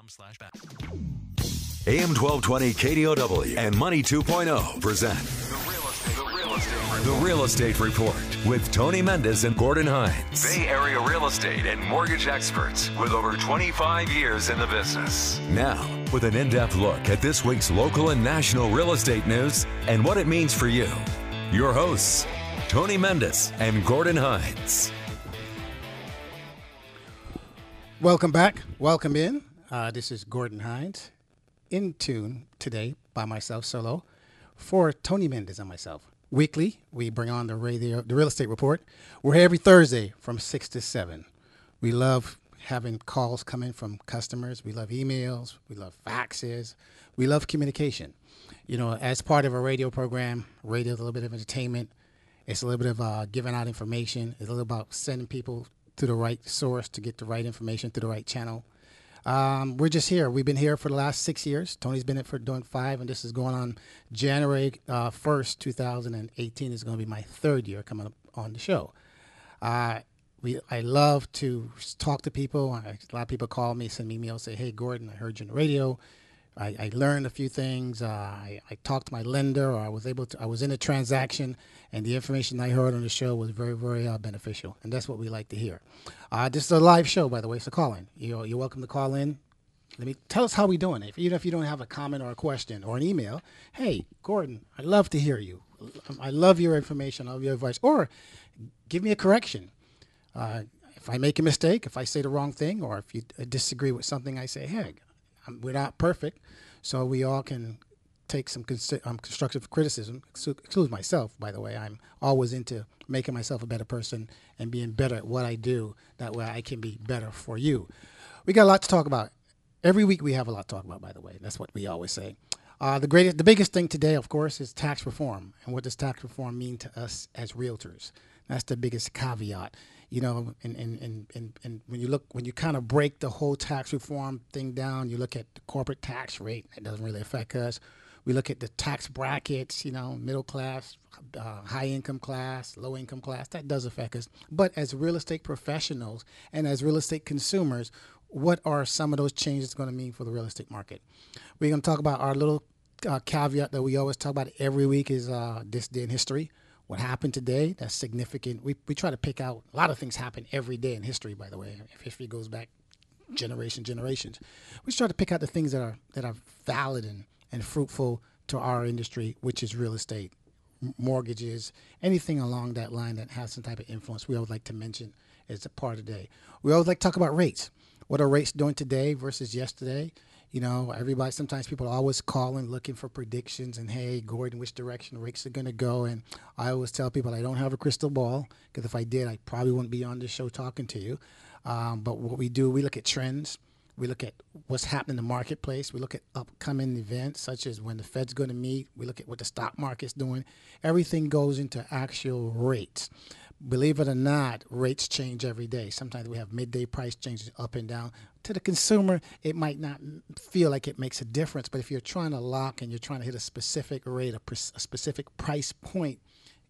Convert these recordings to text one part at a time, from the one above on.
AM1220 AM1220 KDOW and Money 2.0 present The Real Estate Report with Tony Mendez and Gordon Hines. Bay Area real estate and mortgage experts with over 25 years in the business. Now, with an in-depth look at this week's local and national real estate news and what it means for you. Your hosts, Tony Mendez and Gordon Hines. Welcome back. Welcome in. This is Gordon Hines, in tune today by myself solo for Tony Mendez and myself. Weekly, we bring on the Real Estate Report. We're here every Thursday from 6 to 7. We love having calls come in from customers. We love emails. We love faxes. We love communication. You know, as part of a radio program, radio is a little bit of entertainment. It's a little bit of giving out information. It's a little about sending people to the right source to get the right information through the right channel. We're just here. We've been here for the last 6 years. Tony's been for doing 5, and this is going on January 1st, 2018 is going to be my 3rd year coming up on the show. I love to talk to people. A lot of people call me, send me emails, say, "Hey, Gordon, I heard you on the radio. I learned a few things. I talked to my lender, or I was in a transaction, and the information I heard on the show was very, very beneficial." And that's what we like to hear. This is a live show, by the way, so call in. You're welcome to call in. Tell us how we're doing. Even if you don't have a comment or a question or an email, hey, Gordon, I'd love to hear you. I love your information, I love your advice. Or give me a correction. If I make a mistake, if I say the wrong thing, or if you disagree with something I say, hey, we're not perfect, so we all can take some constructive criticism. Exclude myself, by the way. I'm always into making myself a better person and being better at what I do. That way I can be better for you. We got a lot to talk about. Every week we have a lot to talk about, by the way. That's what we always say. The biggest thing today, of course, is tax reform. And what does tax reform mean to us as realtors? That's the biggest caveat. You know, and when you kind of break the whole tax reform thing down, you look at the corporate tax rate. It doesn't really affect us. We look at the tax brackets, you know, middle class, high income class, low income class. That does affect us. But as real estate professionals and as real estate consumers, what are some of those changes going to mean for the real estate market? We're going to talk about our little caveat that we always talk about every week is this day in history. What happened today, that's significant. We try to pick out, a lot of things happen every day in history, by the way. If history goes back generations. We try to pick out the things that are valid and fruitful to our industry, which is real estate, mortgages, anything along that line that has some type of influence. We always like to mention as a part of the day. We always like to talk about rates. What are rates doing today versus yesterday? You know, sometimes people are always calling, looking for predictions and, hey, Gordon, which direction rates are going to go? And I always tell people I don't have a crystal ball, because if I did, I probably wouldn't be on this show talking to you. But what we do, we look at trends. We look at what's happening in the marketplace. We look at upcoming events, such as when the Fed's going to meet. We look at what the stock market's doing. Everything goes into actual rates. Believe it or not, rates change every day. Sometimes we have midday price changes up and down. To the consumer, it might not feel like it makes a difference, but if you're trying to lock and you're trying to hit a specific rate, a specific price point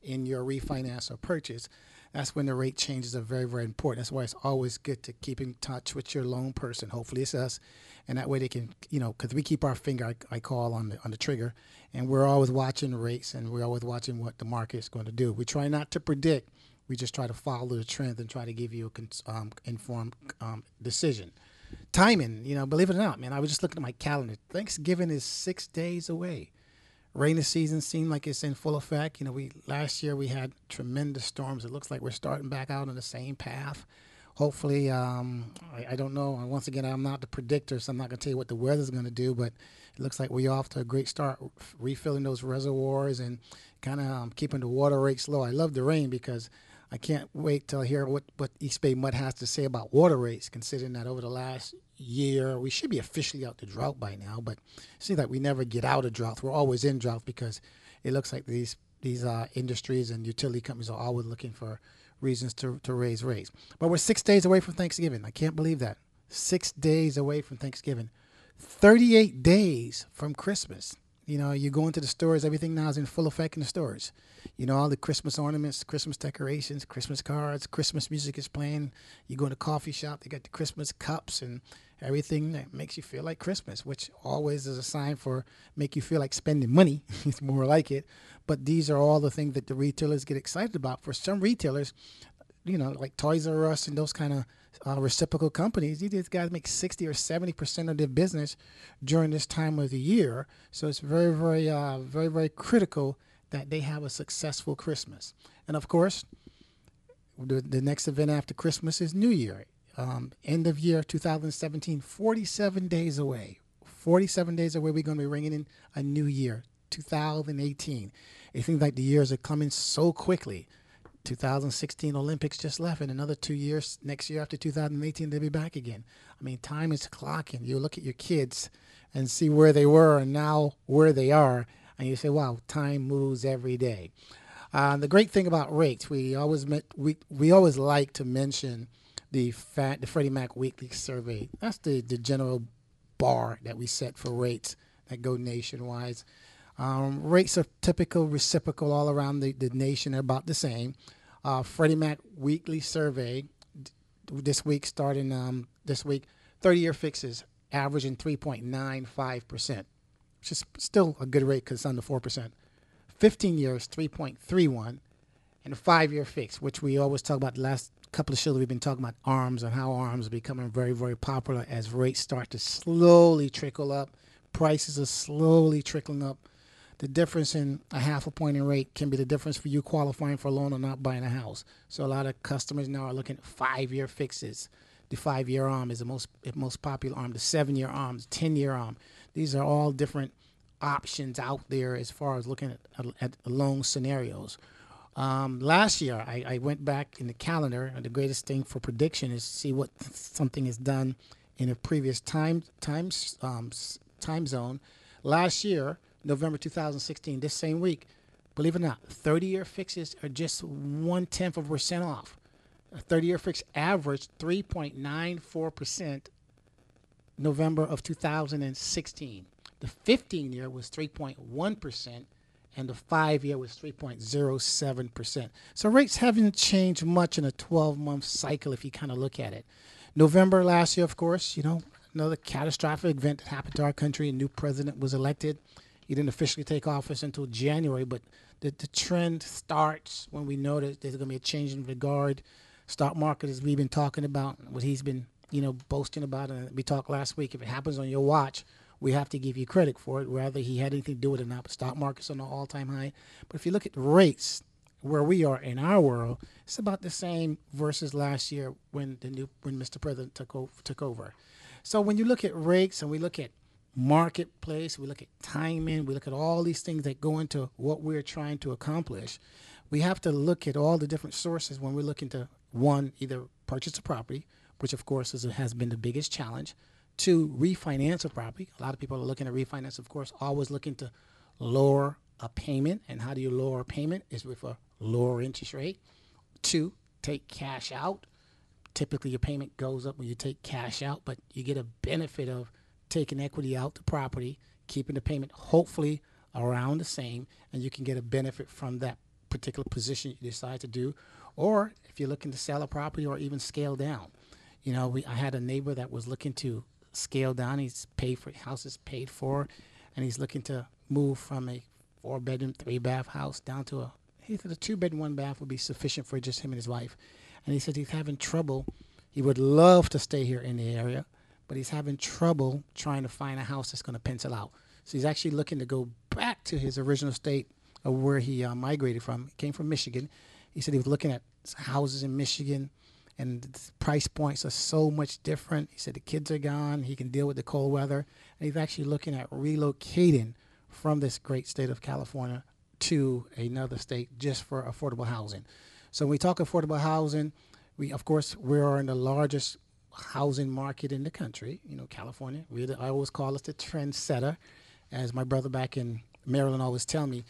in your refinance or purchase, that's when the rate changes are very, very important. That's why it's always good to keep in touch with your loan person. Hopefully it's us. And that way they can, you know, because we keep our finger, I call on the trigger, and we're always watching rates, and we're always watching what the market is going to do. We try not to predict. We just try to follow the trend and try to give you a informed decision. Timing, you know, believe it or not, man, I was just looking at my calendar. Thanksgiving is 6 days away. Rainy season seemed like it's in full effect. You know, last year we had tremendous storms. It looks like we're starting back out on the same path. Hopefully, I don't know. Once again, I'm not the predictor, so I'm not going to tell you what the weather's going to do, but it looks like we're off to a great start, refilling those reservoirs and kind of keeping the water rates low. I love the rain because I can't wait till I hear what East Bay Mud has to say about water rates, considering that over the last year, we should be officially out the drought by now, but it seems like we never get out of drought. We're always in drought because it looks like these industries and utility companies are always looking for reasons to raise rates. But we're 6 days away from Thanksgiving. I can't believe that. 6 days away from Thanksgiving. 38 days from Christmas. You know, you go into the stores, everything now is in full effect in the stores. You know, all the Christmas ornaments, Christmas decorations, Christmas cards, Christmas music is playing. You go to the coffee shop, they got the Christmas cups and everything that makes you feel like Christmas, which always is a sign for make you feel like spending money. It's more like it. But these are all the things that the retailers get excited about. For some retailers, you know, like Toys R Us and those kind of reciprocal companies, these guys make 60 or 70% of their business during this time of the year. So it's very critical that they have a successful Christmas. And of course, the next event after Christmas is New Year. End of year 2017, 47 days away. 47 days away, we're going to be ringing in a new year, 2018. It seems like the years are coming so quickly. 2016 Olympics just left. In another 2 years, next year after 2018, they'll be back again. I mean, time is clocking. You look at your kids and see where they were and now where they are, and you say, wow, time moves every day. The great thing about rates, we always like to mention the Freddie Mac weekly survey. That's the general bar that we set for rates that go nationwide. Rates are typical, reciprocal all around the nation. They're about the same. Freddie Mac weekly survey this week, 30-year fixes averaging 3.95%, which is still a good rate because it's under 4%. 15 years, 3.31%, and a 5-year fix, which we always talk about. The last couple of shows we've been talking about ARMs and how ARMs are becoming very popular as rates start to slowly trickle up. Prices are slowly trickling up. The difference in a half a point in rate can be the difference for you qualifying for a loan or not buying a house. So a lot of customers now are looking at 5-year fixes. The 5-year ARM is the most popular ARM. The 7-year ARM, the 10-year ARM. These are all different options out there as far as looking at loan scenarios. Last year, I went back in the calendar, and the greatest thing for prediction is to see what something is done in a previous time zone. Last year, November 2016, this same week, believe it or not, 30-year fixes are just 0.1% off. A 30-year fix averaged 3.94% November of 2016. The 15-year was 3.1%, and the 5-year was 3.07%. So rates haven't changed much in a 12-month cycle if you kind of look at it. November last year, of course, you know, another catastrophic event that happened to our country. A new president was elected. He didn't officially take office until January, but the trend starts when we know that there's going to be a change in regard. Stock market, as we've been talking about, what he's been, you know, boasting about, and we talked last week. If it happens on your watch, we have to give you credit for it, whether he had anything to do with it or not. But stock market's on an all-time high. But if you look at rates, where we are in our world, it's about the same versus last year when Mr. President took over. So when you look at rates and we look at marketplace, we look at timing, we look at all these things that go into what we're trying to accomplish, we have to look at all the different sources when we're looking to, one, either purchase a property, which of course has been the biggest challenge. Two, refinance a property. A lot of people are looking at refinance, of course, always looking to lower a payment. And how do you lower a payment? Is with a lower interest rate. Two, take cash out. Typically your payment goes up when you take cash out, but you get a benefit of taking equity out the property, keeping the payment hopefully around the same, and you can get a benefit from that particular position you decide to do. Or if you're looking to sell a property or even scale down. You know, I had a neighbor that was looking to scale down. He's paid for, house is paid for, and he's looking to move from a 4-bedroom, 3-bath house down to he said a 2-bedroom, 1-bath would be sufficient for just him and his wife. And he said he's having trouble. He would love to stay here in the area, but he's having trouble trying to find a house that's going to pencil out. So he's actually looking to go back to his original state of where he migrated from. He came from Michigan. He said he was looking at houses in Michigan, and the price points are so much different. He said the kids are gone. He can deal with the cold weather. And he's actually looking at relocating from this great state of California to another state just for affordable housing. So when we talk affordable housing, we are in the largest housing market in the country, you know, California. I always call us the trendsetter. As my brother back in Maryland always tell me,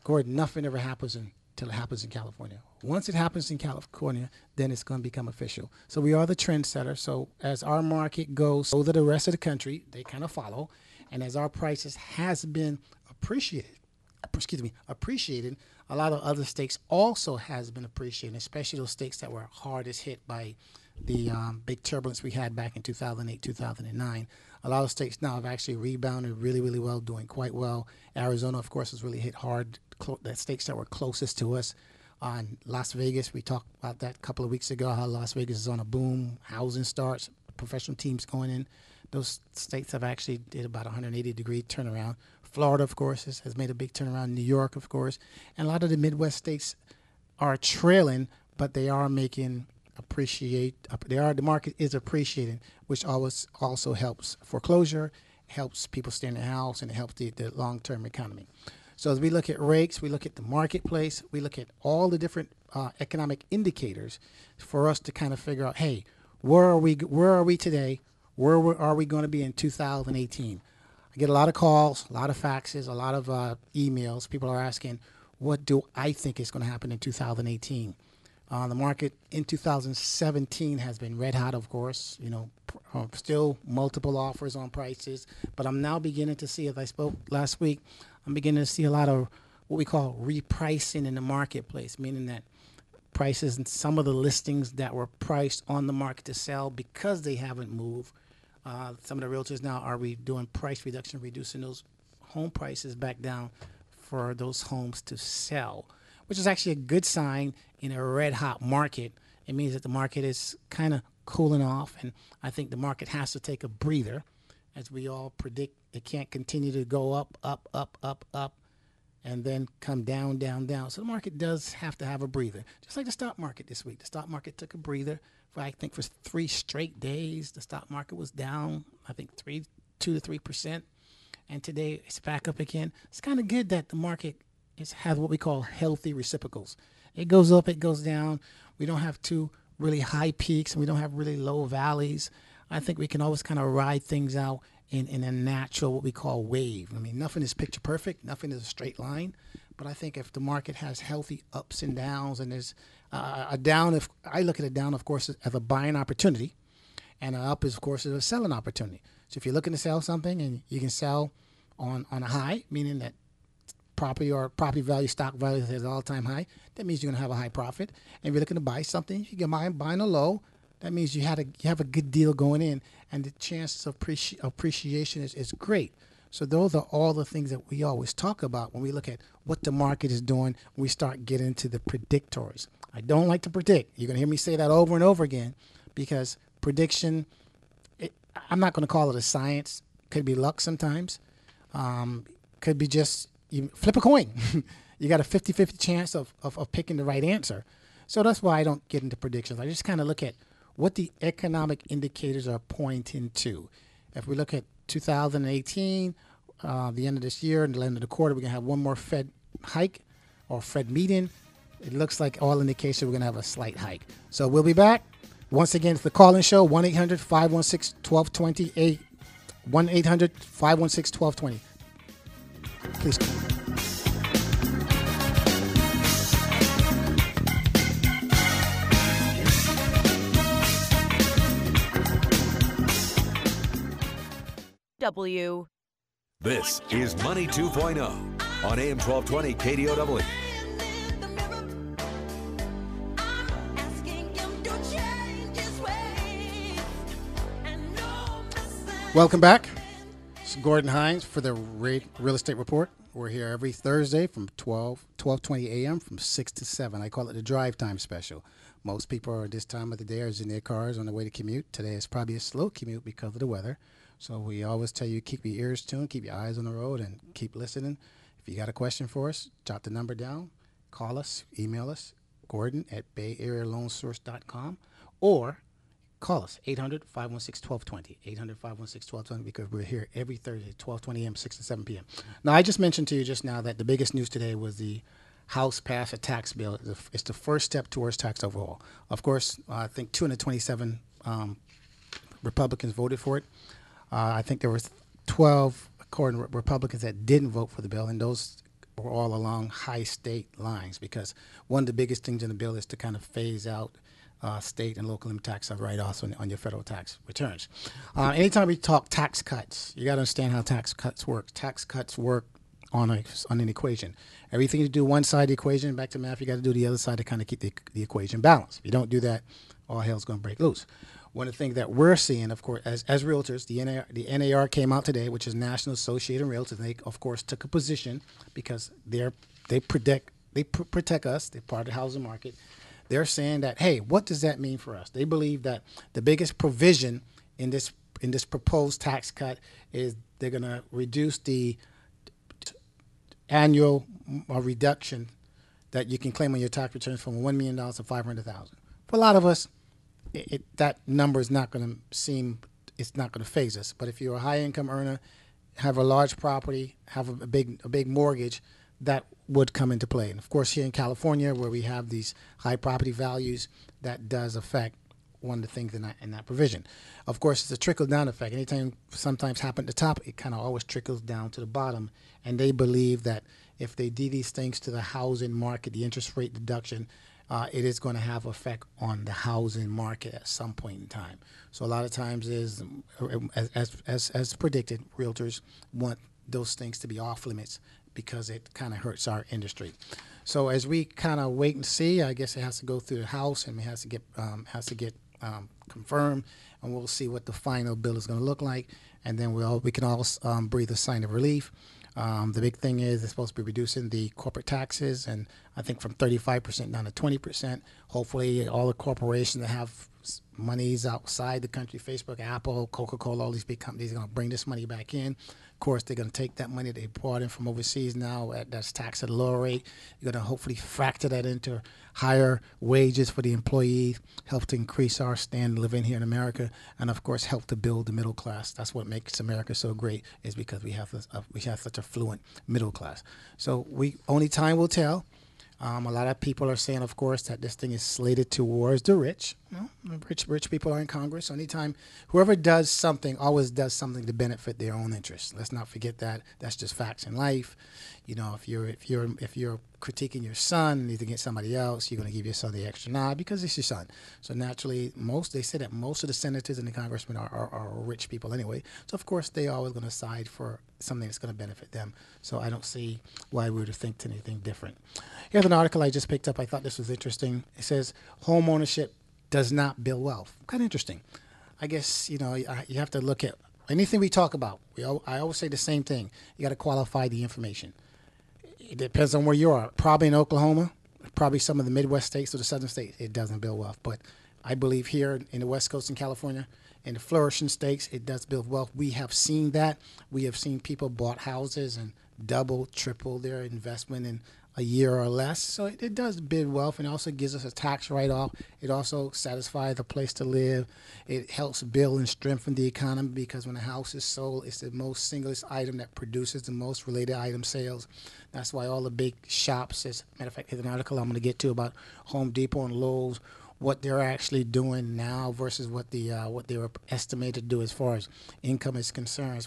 Gordon, nothing ever happens until it happens in California. Once it happens in California, then it's going to become official. So we are the trendsetter. So as our market goes, so that the rest of the country, they kind of follow. And as our prices has been appreciated, a lot of other states also has been appreciating, especially those states that were hardest hit by the big turbulence we had back in 2008, 2009. A lot of states now have actually rebounded really, really well, doing quite well. Arizona, of course, was really hit hard. The states that were closest to us. Las Vegas, we talked about that a couple of weeks ago, how Las Vegas is on a boom. Housing starts, professional teams going in. Those states have actually did about 180-degree turnaround. Florida, of course, has made a big turnaround. New York, of course. And a lot of the Midwest states are trailing, but they are making the market is appreciating, which always also helps foreclosure, helps people stay in the house, and it helps the long-term economy. So as we look at rates, we look at the marketplace, we look at all the different economic indicators for us to kind of figure out, hey, where are we today? Where are we going to be in 2018? I get a lot of calls, a lot of faxes, a lot of emails. People are asking, what do I think is going to happen in 2018? The market in 2017 has been red hot, of course, still multiple offers on prices. But I'm now beginning to see, as I spoke last week, I'm beginning to see a lot of what we call repricing in the marketplace, meaning that prices and some of the listings that were priced on the market to sell because they haven't moved. Some of the realtors now are doing price reduction, reducing those home prices back down for those homes to sell, which is actually a good sign in a red-hot market. It means that the market is kind of cooling off, and I think the market has to take a breather. As we all predict, it can't continue to go up, up, up, up, up, and then come down, down, down. So the market does have to have a breather, just like the stock market this week. The stock market took a breather. I think for 3 straight days, the stock market was down, I think 2 to 3%. And today it's back up again. It's kind of good that the market has what we call healthy reciprocals. It goes up, it goes down. We don't have 2 really high peaks, and we don't have really low valleys. I think we can always kind of ride things out in a natural, what we call wave. I mean, nothing is picture perfect. Nothing is a straight line. But I think if the market has healthy ups and downs, and there's a down, if I look at a down, of course, as a buying opportunity, and an up is, of course, a selling opportunity. So if you're looking to sell something and you can sell on a high, meaning that property value, stock value is at an all-time high, that means you're going to have a high profit. And if you're looking to buy something, you can buying a low. That means you have a good deal going in, and the chances of appreciation is great. So those are all the things that we always talk about when we look at what the market is doing. We start getting into the predictors. I don't like to predict. You're going to hear me say that over and over again, because prediction, I'm not going to call it a science. Could be luck sometimes. Could be just you flip a coin. You got a 50-50 chance of picking the right answer. So that's why I don't get into predictions. I just kind of look at what the economic indicators are pointing to. If we look at 2018, the end of this year and the end of the quarter, we're going to have one more Fed hike or Fed meeting. It looks like all indications we're going to have a slight hike. So we'll be back. Once again, it's the call-in show, 1-800-516-1220, 1-800-516-1220. Please call. This is Money 2.0 on AM 1220 KDOW. Welcome back. It's Gordon Hines for the Real Estate Report. We're here every Thursday from 12:20 a.m. from 6 to 7. I call it the drive time special. Most people are at this time of the day are in their cars on the way to commute. Today is probably a slow commute because of the weather. So we always tell you, keep your ears tuned, keep your eyes on the road, and keep listening. If you got a question for us, jot the number down, call us, email us, Gordon@BayAreaLoanSource.com, or call us, 800-516-1220, 800-516-1220, because we're here every Thursday, 12:20 a.m., 6 to 7 p.m. Now, I just mentioned to you just now that the biggest news today was the House passed a tax bill. It's the first step towards tax overhaul. Of course, I think 227 Republicans voted for it. I think there were 12 Republicans that didn't vote for the bill, and those were all along high state lines, because one of the biggest things in the bill is to kind of phase out state and local income tax write-offs on your federal tax returns. Anytime we talk tax cuts, you got to understand how tax cuts work. Tax cuts work on an equation. Everything you do one side of the equation, back to math, you got to do the other side to kind of keep the equation balanced. If you don't do that, all hell's going to break loose. One of the things that we're seeing, of course, as realtors, the NAR came out today, which is National Association of Realtors. They, of course, took a position because they protect us. They're part of the housing market. They're saying that, hey, what does that mean for us? They believe that the biggest provision in this proposed tax cut is they're going to reduce the annual reduction that you can claim on your tax returns from $1 million to $500,000. For a lot of us, that number is not going to phase us. But if you're a high income earner, have a large property, have a big mortgage, that would come into play. And of course, here in California, where we have these high property values, that does affect one of the things in that provision. Of course, it's a trickle-down effect. Anytime sometimes happen at the top, it kind of always trickles down to the bottom. And they believe that if they do these things to the housing market, the interest rate deduction, it is going to have effect on the housing market at some point in time. So a lot of times, as predicted, realtors want those things to be off limits because it kind of hurts our industry. So as we kind of wait and see, I guess it has to go through the House and it has to get confirmed, and we'll see what the final bill is going to look like, and then we can all breathe a sign of relief. The big thing is it's supposed to be reducing the corporate taxes, and I think from 35% down to 20%. Hopefully, all the corporations that have monies outside the country, Facebook, Apple, Coca-Cola, all these big companies are going to bring this money back in. Of course, they're going to take that money they brought in from overseas now that's taxed at a lower rate. You're going to hopefully factor that into higher wages for the employees, help to increase our standard of living here in America, and of course, help to build the middle class. That's what makes America so great, is because we have such a fluent middle class. So only time will tell. A lot of people are saying, of course, that this thing is slated towards the rich. Well, rich people are in Congress. Anytime, whoever does something always does something to benefit their own interests. Let's not forget that. That's just facts in life. You know, if you're critiquing your son and you think it's somebody else, you're going to give your son the extra nod because it's your son. So naturally, they say that most of the senators and the congressmen are rich people anyway. So of course, they always going to side for something that's going to benefit them. So I don't see why we would think anything different. Here's an article I just picked up. I thought this was interesting. It says home ownership does not build wealth. Kind of interesting. I guess, you have to look at anything we talk about. I always say the same thing. You got to qualify the information. It depends on where you are. Probably in Oklahoma, probably some of the Midwest states or the southern states, it doesn't build wealth. But I believe here in the West Coast in California, in the flourishing states, it does build wealth. We have seen that. We have seen people bought houses and double, triple their investment in a year or less. So it does build wealth, and also gives us a tax write-off. It also satisfies the place to live. It helps build and strengthen the economy, because when a house is sold, it's the most singlest item that produces the most related item sales. That's why all the big shops, as a matter of fact, there's an article I'm going to get to about Home Depot and Lowe's, what they're actually doing now versus what they were estimated to do as far as income is concerned.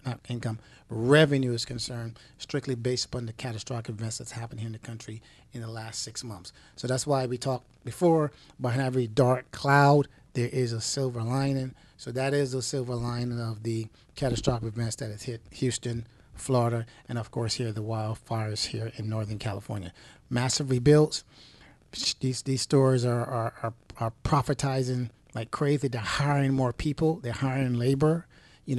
Not income, revenue is concerned, strictly based upon the catastrophic events that's happened here in the country in the last 6 months. So that's why we talked before, behind every dark cloud, there is a silver lining. So that is the silver lining of the catastrophic events that has hit Houston, Florida, and of course here the wildfires here in Northern California. Massive rebuilds. These stores are profitizing like crazy. They're hiring more people. They're hiring labor.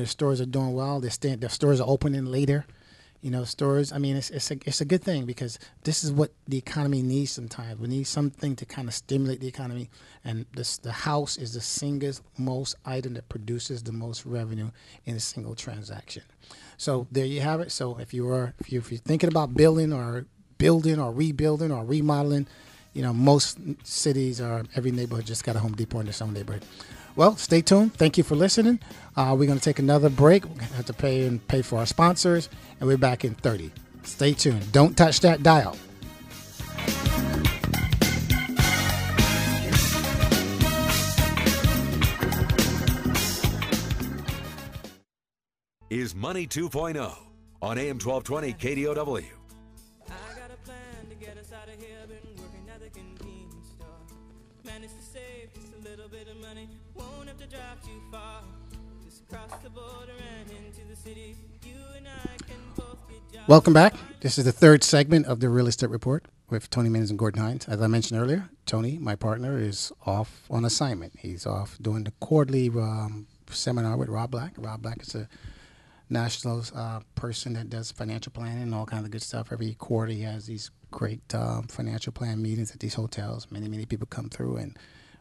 Stores are doing well. The stores are opening later. Stores. I mean, it's a good thing, because this is what the economy needs sometimes. We need something to kind of stimulate the economy, and the house is the single most item that produces the most revenue in a single transaction. So there you have it. So if you're thinking about building or rebuilding or remodeling, most cities or every neighborhood just got a Home Depot in their own neighborhood. Well, stay tuned. Thank you for listening. We're going to take another break. We're going to have to pay for our sponsors, and we're back in 30. Stay tuned. Don't touch that dial. Is Money 2.0 on AM 1220 KDOW. I got a plan to get us out of here. Been working at the convenience store. Managed to save just a little bit of money. Won't have to drive too far. Just cross the border and into the city. You and I can both get jobs. Welcome back. This is the third segment of the Real Estate Report with Tony Mendez and Gordon Hines. As I mentioned earlier, Tony, my partner, is off on assignment. He's off doing the quarterly seminar with Rob Black. Rob Black is a national person that does financial planning and all kinds of good stuff. Every quarter he has these great financial plan meetings at these hotels. Many people come through, and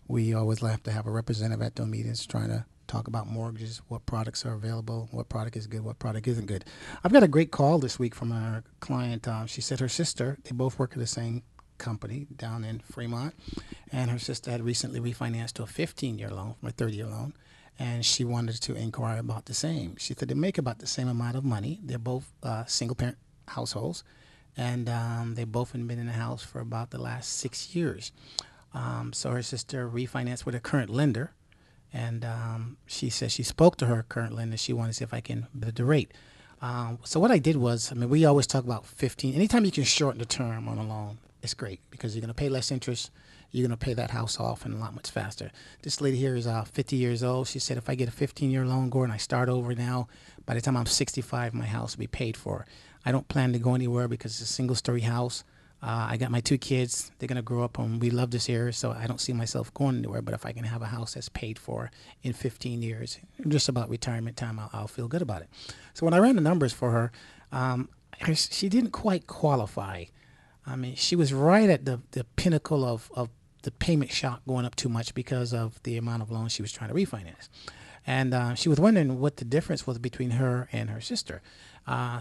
we always have to have a representative at those meetings trying to talk about mortgages, what products are available, what product is good, what product isn't good. I've got a great call this week from a client. She said her sister, they both work at the same company down in Fremont, and her sister had recently refinanced to a 15-year loan from a 30-year loan, and she wanted to inquire about the same. She said they make about the same amount of money. They're both single-parent households, and they both have been in the house for about the last 6 years. So her sister refinanced with her current lender, and she said she spoke to her current lender. She wanted to see if I can beat the rate. So what I did was, we always talk about 15. Anytime you can shorten the term on a loan, it's great because you're going to pay less interest. You're going to pay that house off and a lot much faster. This lady here is 50 years old. She said if I get a 15-year loan, Gordon, I start over now. By the time I'm 65, my house will be paid for. I don't plan to go anywhere because it's a single-story house. I got my 2 kids. They're going to grow up, and we love this area, so I don't see myself going anywhere. But if I can have a house that's paid for in 15 years, just about retirement time, I'll feel good about it. So when I ran the numbers for her, she didn't quite qualify. She was right at the pinnacle of the payment shock going up too much because of the amount of loans she was trying to refinance. And she was wondering what the difference was between her and her sister.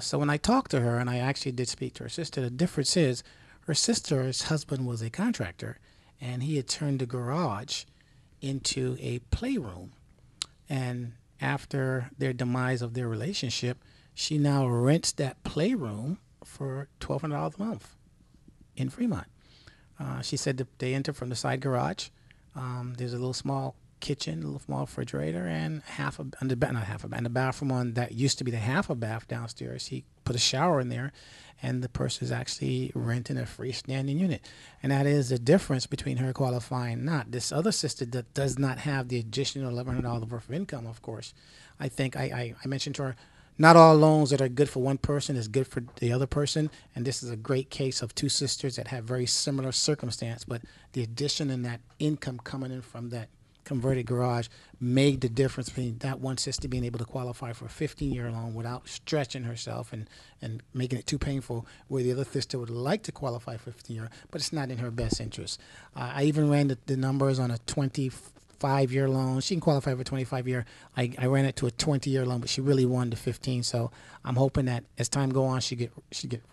So when I talked to her, and I actually did speak to her sister, the difference is her sister's husband was a contractor, and he had turned the garage into a playroom. And after their demise of their relationship, she now rents that playroom for $1,200 a month in Fremont. She said that they enter from the side garage. There's a little small kitchen, a little small refrigerator, and the bathroom on that used to be the half a bath downstairs. He put a shower in there, and the person is actually renting a freestanding unit. And that is the difference between her qualifying and not. This other sister that does not have the additional $1,100 worth of income, of course. I think I mentioned to her, not all loans that are good for one person is good for the other person, and this is a great case of 2 sisters that have very similar circumstance, but the addition in that income coming in from that converted garage made the difference between that one sister being able to qualify for a 15-year loan without stretching herself and making it too painful, where the other sister would like to qualify for 15-year, but it's not in her best interest. I even ran the numbers on a 25-year loan. She can qualify for 25-year. I ran it to a 20-year loan, but she really wanted the 15. So I'm hoping that as time go on, she get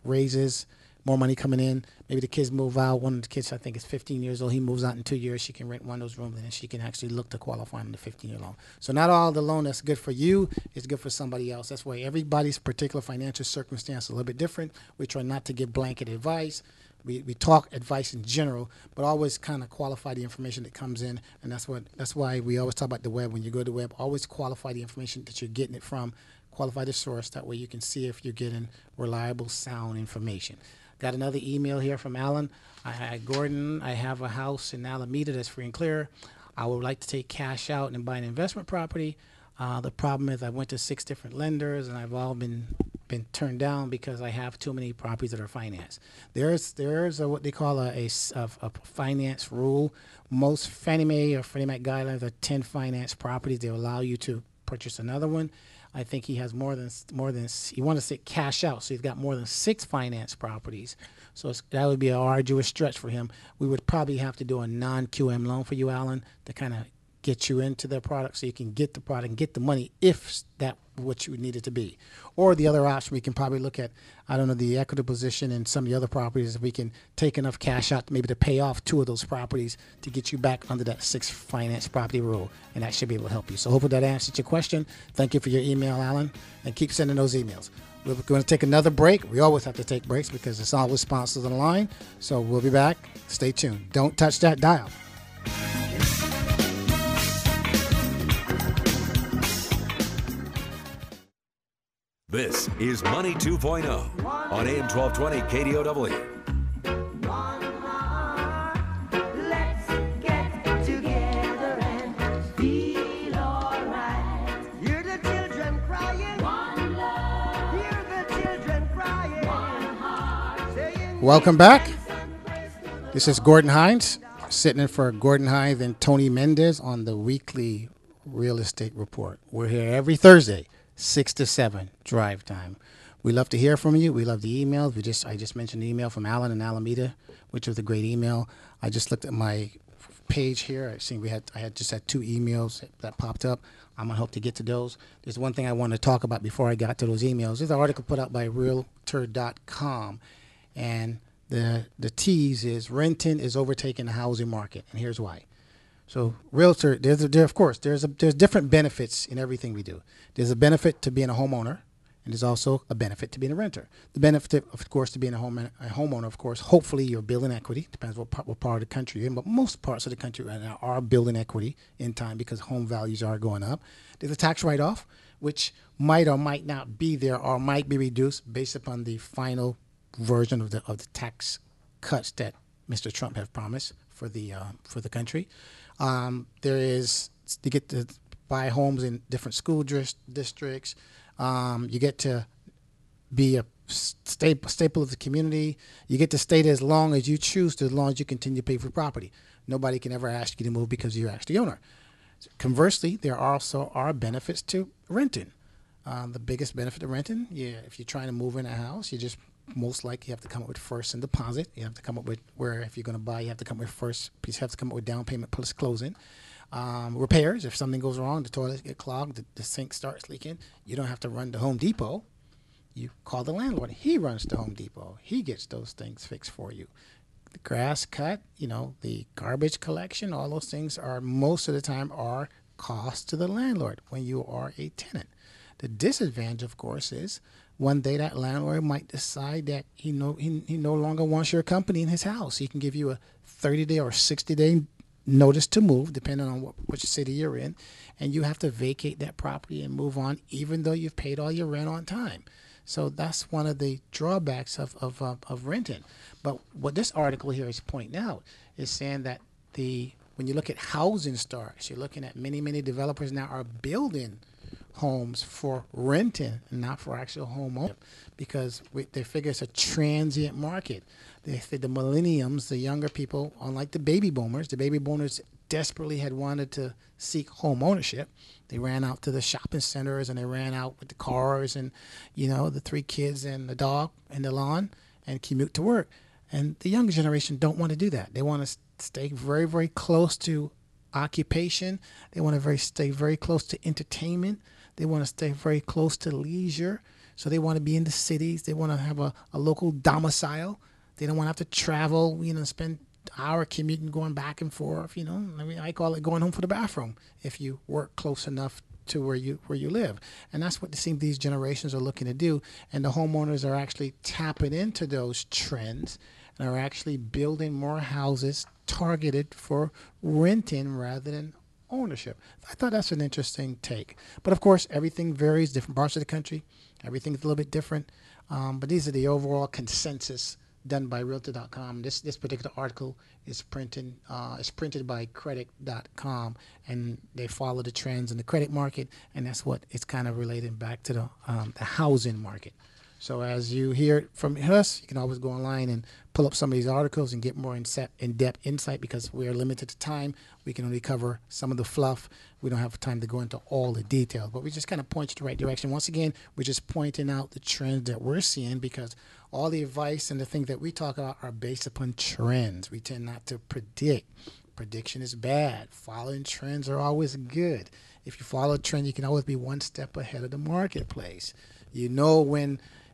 raises, more money coming in. Maybe the kids move out. One of the kids, I think, is 15 years old. He moves out in 2 years. She can rent one of those rooms, and then she can actually look to qualify on the 15-year loan. So not all the loan that's good for you is good for somebody else. That's why everybody's particular financial circumstance is a little bit different. We try not to give blanket advice. We talk advice in general, but always kind of qualify the information that comes in, and that's why we always talk about the web. When you go to the web, always qualify the information that you're getting it from. Qualify the source. That way you can see if you're getting reliable, sound information. Got another email here from Alan. Gordon, I have a house in Alameda that's free and clear. I would like to take cash out and buy an investment property. The problem is I went to 6 different lenders, and I've all been turned down because I have too many properties that are financed. There's what they call a finance rule. Most Fannie Mae or Freddie Mac guidelines are 10 finance properties. They allow you to purchase another one. I think he has more than he wants to say cash out, so he's got more than 6 finance properties. So that would be an arduous stretch for him. We would probably have to do a non-QM loan for you, Alan, to kind of get you into the product so you can get the product and get the money if that what you need it to be. Or the other option, we can probably look at, the equity position in some of the other properties. If we can take enough cash out maybe to pay off 2 of those properties to get you back under that 6 finance property rule, and that should be able to help you. So hopefully that answers your question. Thank you for your email, Alan, and keep sending those emails. We're going to take another break. We always have to take breaks because it's always sponsors on the line. So we'll be back. Stay tuned. Don't touch that dial. This is Money 2.0 on AM 1220 KDOW. Hear the children crying. One love. Hear the children crying. Welcome back. This is Gordon Hines, sitting in for Gordon Hines and Tony Mendez on the weekly Real Estate Report. We're here every Thursday, 6 to 7, drive time. We love to hear from you. We love the emails. I just mentioned the email from Alan in Alameda, which was a great email. I just looked at my page here. I had just had 2 emails that popped up. I'm going to hope to get to those. There's one thing I want to talk about before I got to those emails. There's an article put out by Realtor.com, and the tease is renting is overtaking the housing market, and here's why. So realtor, there's different benefits in everything we do. There's a benefit to being a homeowner, and there's also a benefit to being a renter. The benefit, of course, to being a homeowner, of course, hopefully you're building equity. Depends what part of the country you're in, but most parts of the country right now are building equity in time because home values are going up. There's a tax write-off, which might or might not be there or might be reduced based upon the final version of the tax cuts that Mr. Trump have promised for the country. There is to get to buy homes in different school districts. You get to be a staple of the community. You get to stay there as long as you choose to, as long as you continue to pay for property. Nobody can ever ask you to move because you're actually the owner. Conversely, there also are benefits to renting. The biggest benefit of renting, if you're trying to move in a house, you just most likely have to come up with first and deposit. You have to come up with where if you're going to buy, you have to come up with first. You have to come up with down payment plus closing. Repairs, if something goes wrong, the toilets get clogged, the sink starts leaking, you don't have to run to Home Depot. You call the landlord. He runs to Home Depot. He gets those things fixed for you. The grass cut, the garbage collection, all those things are most of the time are cost to the landlord when you are a tenant. The disadvantage, of course, is one day that landlord might decide that he no longer wants your company in his house. He can give you a 30-day or 60-day notice to move, depending on which city you're in, and you have to vacate that property and move on, even though you've paid all your rent on time. So that's one of the drawbacks of renting. But what this article here is pointing out is saying that when you look at housing starts, you're looking at many developers now are building homes for renting and not for actual home ownership because they figure it's a transient market. They say the millenniums, the younger people, unlike the baby boomers desperately had wanted to seek home ownership. They ran out to the shopping centers and they ran out with the cars and, the 3 kids and the dog and the lawn and commute to work. And the younger generation don't want to do that. They want to stay very, very close to occupation. They want to stay very close to entertainment. They want to stay very close to leisure. So they want to be in the cities. They want to have a local domicile. They don't want to have to travel, spend an hour commuting, going back and forth. I call it going home for the bathroom if you work close enough to where you live. And that's what it seems these generations are looking to do. And the homeowners are actually tapping into those trends and are actually building more houses targeted for renting rather than ownership. I thought that's an interesting take. But of course, everything varies, different parts of the country. Everything's a little bit different. But these are the overall consensus done by Realtor.com. This particular article is printed by Credit.com, and they follow the trends in the credit market, and that's what it's kind of relating back to the housing market. So as you hear from us, you can always go online and pull up some of these articles and get more in-depth insight because we are limited to time. We can only cover some of the fluff. We don't have time to go into all the details, but we just kind of point you the right direction. Once again, we're just pointing out the trends that we're seeing because all the advice and the things that we talk about are based upon trends. We tend not to predict. Prediction is bad. Following trends are always good. If you follow a trend, you can always be one step ahead of the marketplace.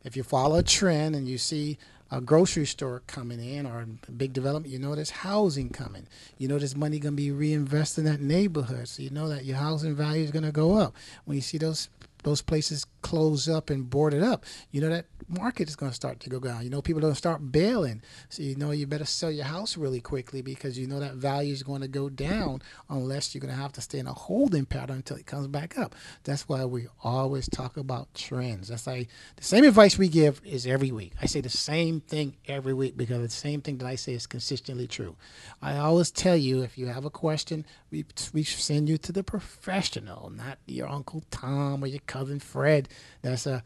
If you follow a trend and you see a grocery store coming in or a big development, there's housing coming. There's money going to be reinvested in that neighborhood. So that your housing value is going to go up. When you see those places close up and boarded up, that market is going to start to go down. People are going to start bailing. So you better sell your house really quickly because that value is going to go down unless you're going to have to stay in a holding pattern until it comes back up. That's why we always talk about trends. That's like the same advice we give is every week. I say the same thing every week because the same thing that I say is consistently true. I always tell you if you have a question, we send you to the professional, not your Uncle Tom or your cousin Fred. That's a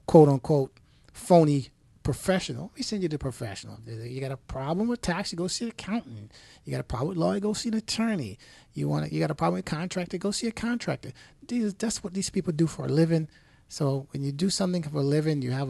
quote-unquote phony professional, we send you to professional. You got a problem with tax, you go see an accountant. You got a problem with law, you go see an attorney. You got a problem with contractor, go see a contractor. That's what these people do for a living. So when you do something for a living, you have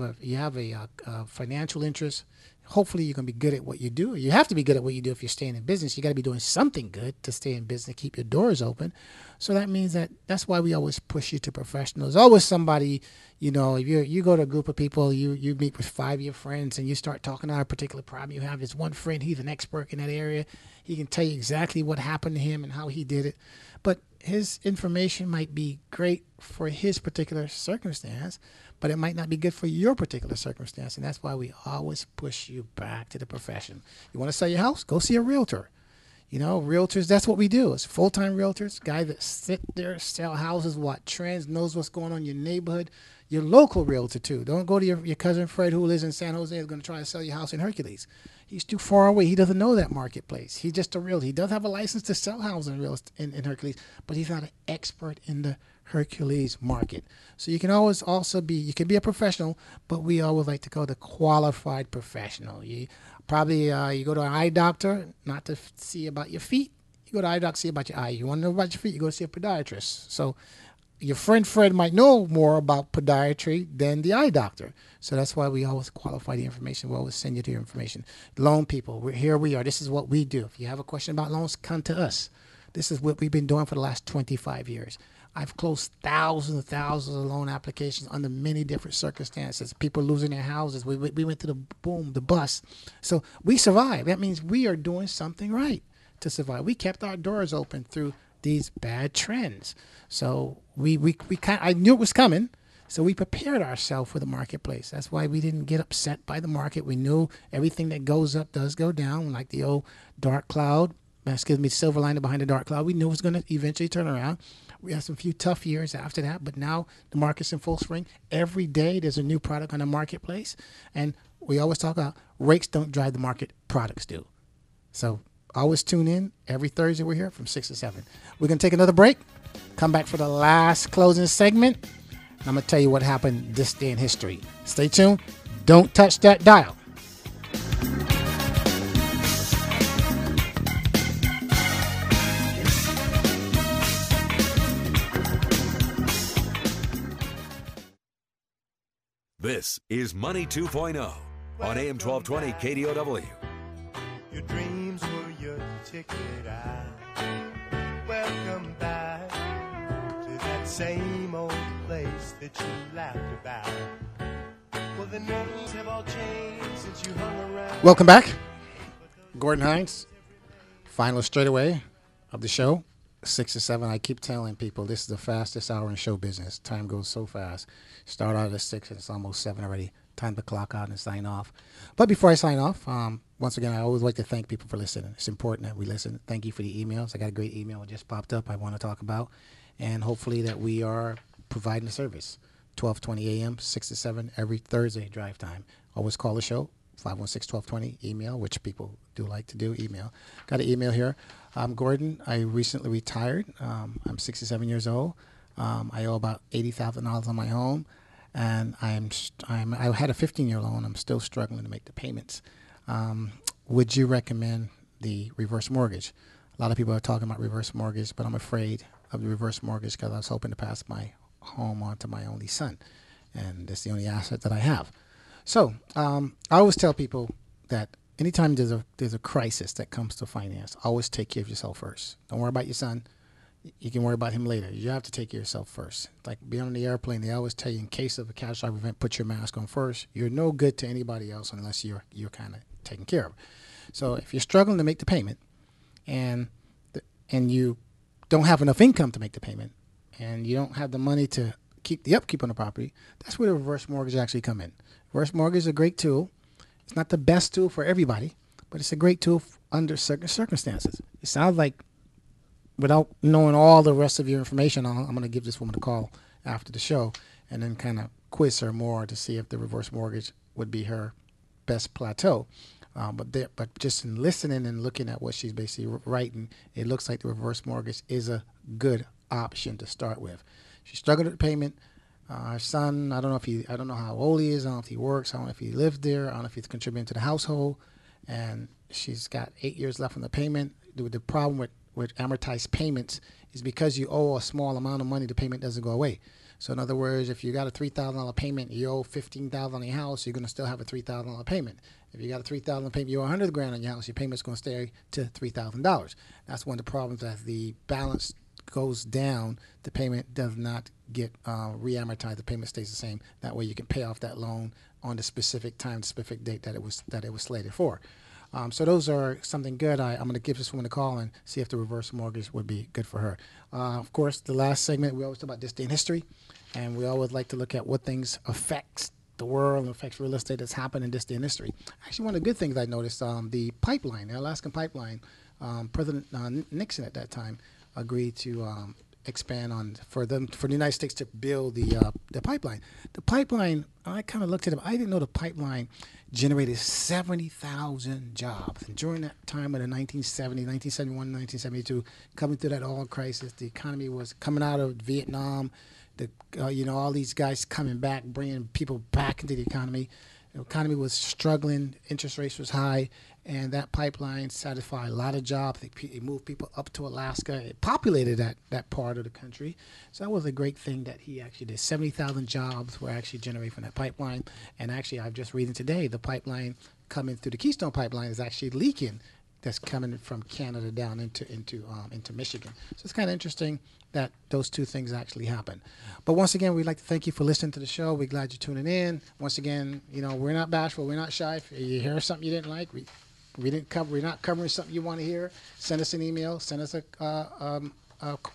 a financial interest. Hopefully you're going to be good at what you do. You have to be good at what you do if you're staying in business. You got to be doing something good to stay in business, keep your doors open. So that means that's why we always push you to professionals. Always somebody, if you go to a group of people, you meet with 5 of your friends and you start talking about a particular problem you have. There's one friend, he's an expert in that area. He can tell you exactly what happened to him and how he did it. But his information might be great for his particular circumstance, but it might not be good for your particular circumstance. And that's why we always push you back to the profession. You want to sell your house? Go see a realtor. Realtors, that's what we do. It's full-time realtors, guy that sit there, sell houses, trends, knows what's going on in your neighborhood. Your local realtor, too. Don't go to your cousin Fred who lives in San Jose is going to try to sell your house in Hercules. He's too far away. He doesn't know that marketplace. He's just a realtor. He does have a license to sell houses in Hercules, but he's not an expert in the Hercules market. So you can always you can be a professional, but we always like to call the qualified professional. You go to an eye doctor, not to see about your feet. You go to eye doctor, see about your eye. You want to know about your feet, you go to see a podiatrist. So your friend Fred might know more about podiatry than the eye doctor. So that's why we always qualify the information. We always send you the information. Loan people, here we are. This is what we do. If you have a question about loans, come to us. This is what we've been doing for the last 25 years. I've closed thousands and thousands of loan applications under many different circumstances. People losing their houses. We went to the bust. So we survived. That means we are doing something right to survive. We kept our doors open through these bad trends. So I knew it was coming. So we prepared ourselves for the marketplace. That's why we didn't get upset by the market. We knew everything that goes up does go down, like the old dark cloud. Silver lining behind the dark cloud. We knew it was going to eventually turn around. We had some few tough years after that, but now the market's in full swing. Every day there's a new product on the marketplace. And we always talk about rates don't drive the market, products do. So always tune in. Every Thursday we're here from 6 to 7. We're going to take another break, come back for the last closing segment. And I'm going to tell you what happened this day in history. Stay tuned. Don't touch that dial. This is Money 2.0 on AM 1220 KDOW. Your dreams were your ticket out. Welcome back to that same old place that you laughed about. Well, the names have all changed since you hung around. Welcome back. Gordon Hines, final straightaway of the show, 6 to 7. I keep telling people this is the fastest hour in show business. Time goes so fast. Start out at 6 and it's almost 7 already. Time to clock out and sign off. But before I sign off, once again, I always like to thank people for listening. It's important that we listen. Thank you for the emails. I got a great email that just popped up I want to talk about. And hopefully that we are providing a service. 12:20 a.m., 6 to 7 every Thursday drive time. Always call the show, 516-1220, email, which people do like to do, email. Got an email here. Gordon, I recently retired. I'm 67 years old. I owe about $80,000 on my home, and I had a 15-year loan. I'm still struggling to make the payments. Would you recommend the reverse mortgage? A lot of people are talking about reverse mortgage, but I'm afraid of the reverse mortgage because I was hoping to pass my home on to my only son, and that's the only asset that I have. So I always tell people that anytime there's a crisis that comes to finance, always take care of yourself first. Don't worry about your son. You can worry about him later. You have to take care of yourself first. Like being on the airplane, they always tell you in case of a catastrophic event, put your mask on first. You're no good to anybody else unless you're kind of taken care of. So if you're struggling to make the payment and you don't have enough income to make the payment and you don't have the money to keep the upkeep on the property, that's where the reverse mortgage actually come in. Reverse mortgage is a great tool. It's not the best tool for everybody, but it's a great tool under certain circumstances. It sounds like, without knowing all the rest of your information, I'm going to give this woman a call after the show and then kind of quiz her more to see if the reverse mortgage would be her best plateau. But just in listening and looking at what she's basically writing, it looks like the reverse mortgage is a good option to start with. If you struggle with payment, Her son, I don't know how old he is. I don't know if he works. I don't know if he lived there. I don't know if he's contributing to the household. And she's got 8 years left on the payment. The problem with amortized payments is because you owe a small amount of money, the payment doesn't go away. So in other words, if you got a $3,000 payment, you owe $15,000 on your house, you're going to still have a $3,000 payment. If you got a $3,000 payment, you owe $100,000 on your house, your payment's going to stay to $3,000. That's one of the problems. As the balance goes down, the payment does not get re-amortized. The payment stays the same. That way you can pay off that loan on the specific time, the specific date that it was slated for. So those are something good. I'm going to give this woman a call and see if the reverse mortgage would be good for her. Of course, the last segment, we always talk about this day in history, and we always like to look at what things affects the world and affects real estate that's happened in this day in history. Actually, one of the good things I noticed, the pipeline, the Alaskan pipeline, President Nixon at that time agreed to expand on for the United States to build the pipeline. The pipeline, I kind of looked at it. I didn't know the pipeline generated 70,000 jobs. And during that time of the 1970, 1971, 1972, coming through that oil crisis, the economy was coming out of Vietnam. All these guys coming back, bringing people back into the economy. The economy was struggling. Interest rates was high. And that pipeline satisfied a lot of jobs. It moved people up to Alaska. It populated that part of the country. So that was a great thing that he actually did. 70,000 jobs were actually generated from that pipeline. And actually, I'm just reading today, the pipeline coming through the Keystone Pipeline is actually leaking. That's coming from Canada down into Michigan. So it's kind of interesting that those two things actually happen. But once again, we'd like to thank you for listening to the show. We're glad you're tuning in. Once again, we're not bashful. We're not shy. If you hear something you didn't like, we're not covering something you want to hear, send us an email, send us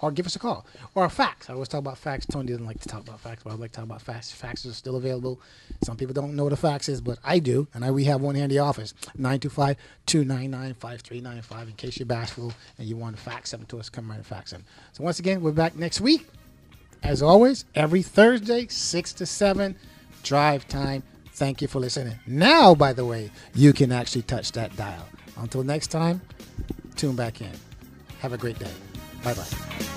or give us a call. Or a fax. I always talk about fax. Tony doesn't like to talk about fax, but I like to talk about fax. Faxes are still available. Some people don't know what a fax is, but I do. And we have one here in the office, 925-299-5395. In case you're bashful and you want to fax something to us, come right and fax them. So once again, we're back next week. As always, every Thursday, 6 to 7, drive time. Thank you for listening. Now, by the way, you can actually touch that dial. Until next time, tune back in. Have a great day. Bye-bye.